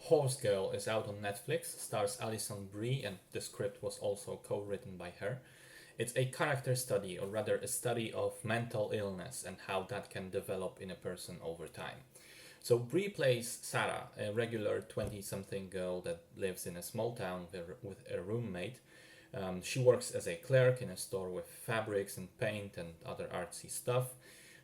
Horse Girl is out on Netflix, stars Alison Brie, and the script was also co-written by her. It's a character study, or rather a study of mental illness and how that can develop in a person over time. So Brie plays Sarah, a regular 20-something girl that lives in a small town with a roommate. She works as a clerk in a store with fabrics and paint and other artsy stuff.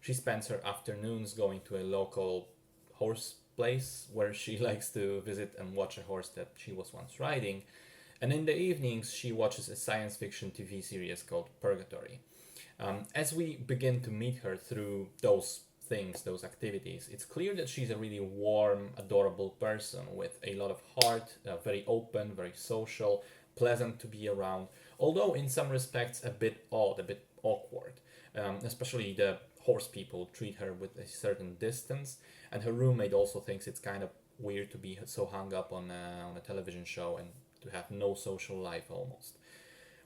She spends her afternoons going to a local horse place where she likes to visit and watch a horse that she was once riding. And in the evenings, she watches a science fiction TV series called Purgatory. As we begin to meet her through those things, those activities, it's clear that she's a really warm, adorable person with a lot of heart, very open, very social, pleasant to be around, although in some respects a bit odd, a bit awkward. Especially the horse people treat her with a certain distance, and her roommate also thinks it's kind of weird to be so hung up on a television show and to have no social life almost.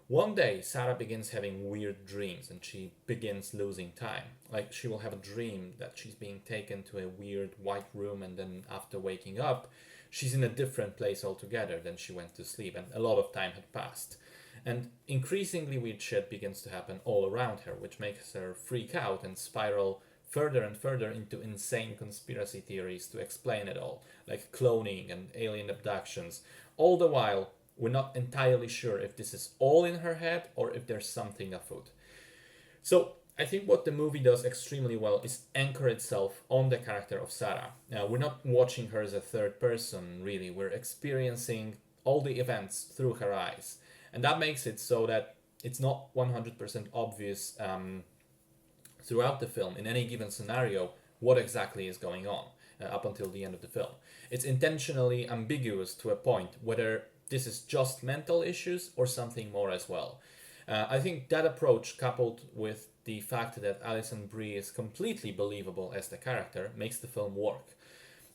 One day, Sarah begins having weird dreams and she begins losing time. Like, she will have a dream that she's being taken to a weird white room, and then after waking up, she's in a different place altogether than she went to sleep, and a lot of time had passed. And increasingly weird shit begins to happen all around her, which makes her freak out and spiral further and further into insane conspiracy theories to explain it all, like cloning and alien abductions. All the while, we're not entirely sure if this is all in her head or if there's something afoot. So I think what the movie does extremely well is anchor itself on the character of Sarah. Now, we're not watching her as a third person, really. We're experiencing all the events through her eyes. And that makes it so that it's not 100% obvious throughout the film, in any given scenario, what exactly is going on up until the end of the film. It's intentionally ambiguous to a point whether this is just mental issues or something more as well. I think that approach, coupled with the fact that Alison Brie is completely believable as the character, makes the film work.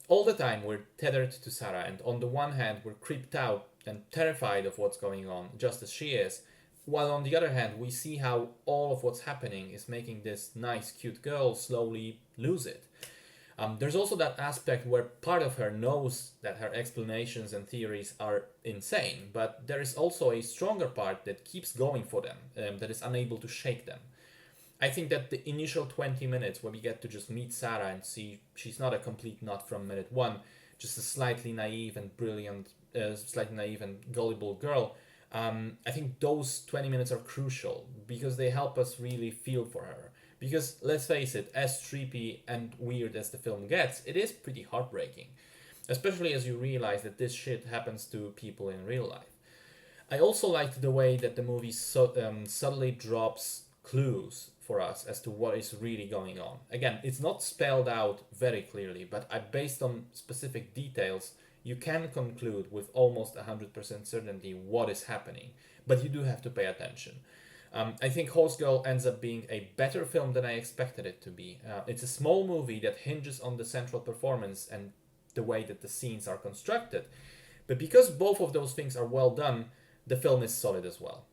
All the time we're tethered to Sarah, and on the one hand we're creeped out and terrified of what's going on, just as she is, while on the other hand we see how all of what's happening is making this nice, cute girl slowly lose it. There's also that aspect where part of her knows that her explanations and theories are insane, but there is also a stronger part that keeps going for them, that is unable to shake them. I think that the initial 20 minutes where we get to just meet Sarah and see she's not a complete nut from minute one, just a slightly naive and slightly naive and gullible girl, I think those 20 minutes are crucial because they help us really feel for her. Because let's face it, as creepy and weird as the film gets, it is pretty heartbreaking. Especially as you realize that this shit happens to people in real life. I also liked the way that the movie subtly drops clues for us as to what is really going on. Again, it's not spelled out very clearly, but based on specific details, you can conclude with almost 100% certainty what is happening, but you do have to pay attention. I think Horse Girl ends up being a better film than I expected it to be. It's a small movie that hinges on the central performance and the way that the scenes are constructed. But because both of those things are well done, the film is solid as well.